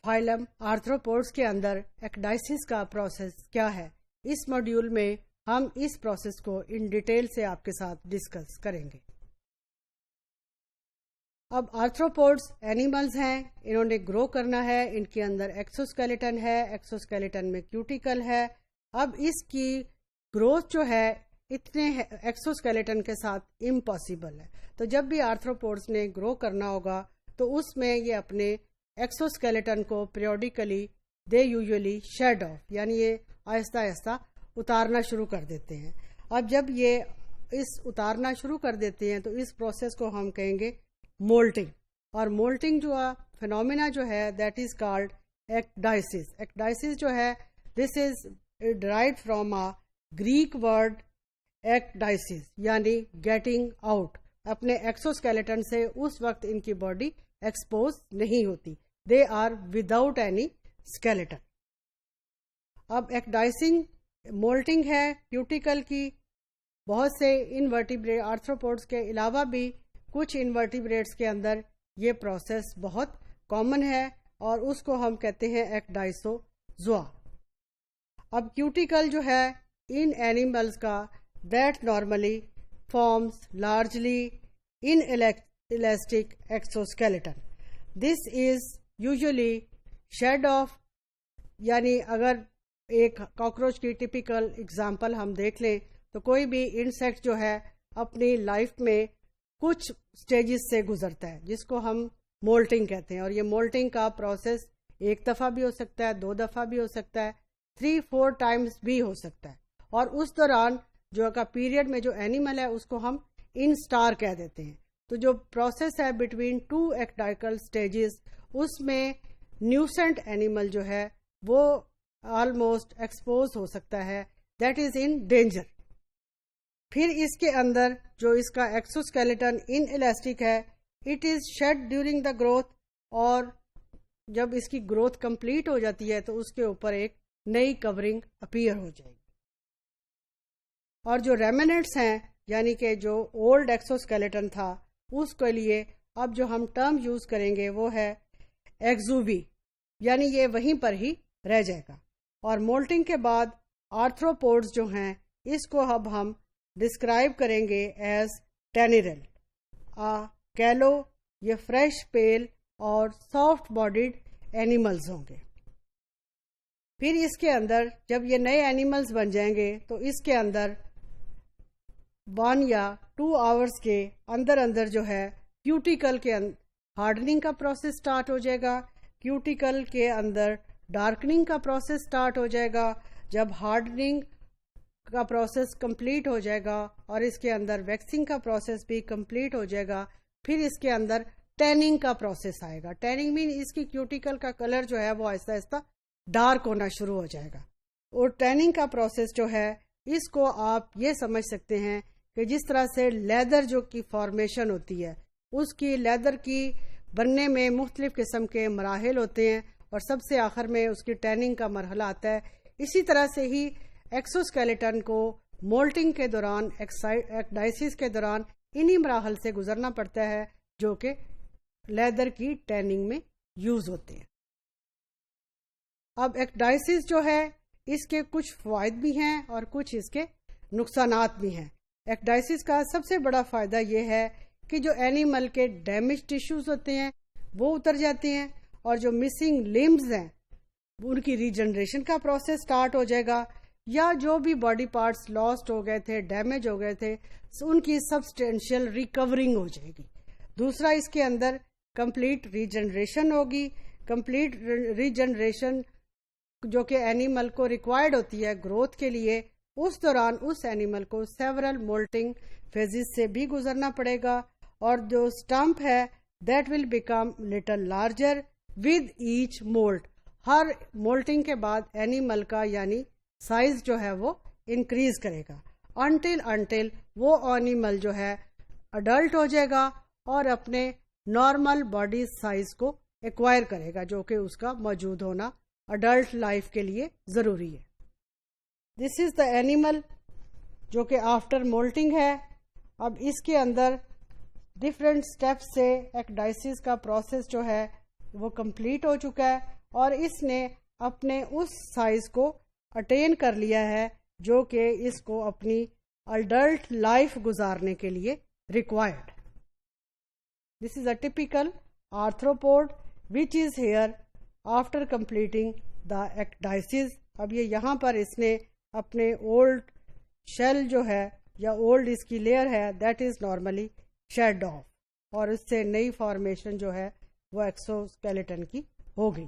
Phylum arthropods के अंदर ecdysis का प्रोसेस क्या है, इस मॉड्यूल में हम इस प्रोसेस को इन डिटेल से आपके साथ डिस्कस करेंगे। अब आर्थ्रोपोड्स एनिमल्स हैं, इन्होंने ग्रो करना है, इनके अंदर एक्सोस्केलेटन है, एक्सोस्केलेटन में क्यूटिकल है। अब इसकी ग्रोथ जो है इतने एक्सोस्केलेटन के साथ इम्पॉसिबल है। तो जब भी आर्थ्रोपोड्स ने ग्रो करना होगा तो उसमें ये अपने एक्सोस्केलेटन को periodically they usually shed off, यानी ये आहिस्ता आहिस्ता उतारना शुरू कर देते हैं। अब जब ये इस उतारना शुरू कर देते हैं तो इस प्रोसेस को हम कहेंगे मोल्टिंग। और मोल्टिंग जो फिनोमिना जो है that is called ecdysis. Ecdysis जो है this is derived from a Greek word ecdysis, यानी गेटिंग आउट। अपने एक्सोस्केलेटन से उस वक्त इनकी बॉडी एक्सपोज नहीं होती, they are without any skeleton. अब एक्डाइसिंग मोल्टिंग है क्यूटिकल की। बहुत से इनवर्टिब्रेट आर्थ्रोपोड्स के अलावा भी कुछ इनवर्टिब्रेट्स के अंदर ये प्रोसेस बहुत कॉमन है और उसको हम कहते हैं एक्डाइसोजोआ। अब क्यूटिकल जो है इन एनिमल्स का that normally forms largely inelastic exoskeleton. This is usually shed off, यानी अगर एक कॉकरोच की टिपिकल एग्जाम्पल हम देख लें तो कोई भी इंसेक्ट जो है अपनी लाइफ में कुछ स्टेजेस से गुजरता है जिसको हम मोल्टिंग कहते हैं। और ये मोल्टिंग का प्रोसेस एक दफ़ा भी हो सकता है, 2 दफ़ा भी हो सकता है, 3-4 टाइम्स भी हो सकता है। और उस दौरान जो का पीरियड में जो एनिमल है उसको हम इंस्टार कह देते हैं। तो जो प्रोसेस है बिटवीन 2 एक्डाइकल स्टेजेस, उसमें न्यूसेंट एनिमल जो है वो ऑलमोस्ट एक्सपोज हो सकता है, दैट इज इन डेंजर। फिर इसके अंदर जो इसका एक्सोस्केलेटन इन इलास्टिक है, it is shed during the growth, और जब इसकी ग्रोथ कंप्लीट हो जाती है तो उसके ऊपर एक नई कवरिंग अपीयर हो जाएगी। और जो रेमिनेंट्स हैं, यानी कि जो ओल्ड एक्सोस्केलेटन था, उसके लिए अब जो हम टर्म यूज करेंगे वो है एक्सुवी, यानी ये वहीं पर ही रह जाएगा। और मोल्टिंग के बाद आर्थ्रोपोड्स जो हैं इसको अब हम डिस्क्राइब करेंगे एज टेनिरल। कैलो ये फ्रेश पेल और सॉफ्ट बॉडीड एनिमल्स होंगे। फिर इसके अंदर जब ये नए एनिमल्स बन जाएंगे तो इसके अंदर 1 या 2 आवर्स के अंदर अंदर जो है क्यूटिकल के हार्डनिंग का प्रोसेस स्टार्ट हो जाएगा, क्यूटिकल के अंदर डार्कनिंग का प्रोसेस स्टार्ट हो जाएगा। जब हार्डनिंग का प्रोसेस कंप्लीट हो जाएगा और इसके अंदर वैक्सिंग का प्रोसेस भी कंप्लीट हो जाएगा, फिर इसके अंदर टैनिंग का प्रोसेस आएगा। टैनिंग मीन इसकी क्यूटिकल का कलर जो है वो आहिस्ता आहिस्ता डार्क होना शुरू हो जाएगा। और टैनिंग का प्रोसेस जो है इसको आप ये समझ सकते हैं कि जिस तरह से लेदर जो की फॉर्मेशन होती है, उसकी लेदर की बनने में मुख्तलिफ किस्म के मराहिल होते हैं और सबसे आखिर में उसकी टैनिंग का मरहला आता है। इसी तरह से ही एक्सोस्केलेटन को मोल्टिंग के दौरान, एक्डाइसिस के दौरान इन्हीं मराहल से गुजरना पड़ता है जो कि लेदर की टैनिंग में यूज होते हैं। अब एक्डाइसिस जो है इसके कुछ फायदे भी हैं और कुछ इसके नुकसानात भी हैं। एक्डाइसिस का सबसे बड़ा फायदा यह है कि जो एनिमल के डैमेज टिश्यूज होते हैं वो उतर जाते हैं और जो मिसिंग लिम्स हैं उनकी रीजनरेशन का प्रोसेस स्टार्ट हो जाएगा, या जो भी बॉडी पार्ट्स लॉस्ट हो गए थे, डैमेज हो गए थे, उनकी सब्सटेंशियल रिकवरिंग हो जाएगी। दूसरा, इसके अंदर कंप्लीट रीजनरेशन होगी। कंप्लीट रीजनरेशन जो कि एनिमल को रिक्वायर्ड होती है ग्रोथ के लिए, उस दौरान उस एनिमल को सेवरल मोल्टिंग फेजेस से भी गुजरना पड़ेगा। और जो स्टम्प है that will become little larger with each moult. हर मोल्टिंग के बाद एनिमल का यानी साइज जो है वो इंक्रीज करेगा अनटिल वो एनिमल जो है अडल्ट हो जाएगा और अपने नॉर्मल बॉडी साइज को एक्वायर करेगा, जो कि उसका मौजूद होना अडल्ट लाइफ के लिए जरूरी है। दिस इज द एनिमल जो कि आफ्टर मोल्टिंग है। अब इसके अंदर डिफरेंट स्टेप्स से एक्डाइसिस का प्रोसेस जो है वो कंप्लीट हो चुका है اور اس نے اپنے اس سائز کو اٹین کر لیا ہے جو کہ اس کو اپنی اڈلٹ لائف گزارنے کے لیے required. This is a typical arthropod which is here after completing the ecdysis. اب یہ یہاں پر اس نے اپنے اولڈ شیل جو ہے یا اولڈ اس کی لیئر ہے that is normally shed off, اور اس سے نئی فارمیشن جو ہے وہ ایکسوسکیلیٹن کی ہو گئی.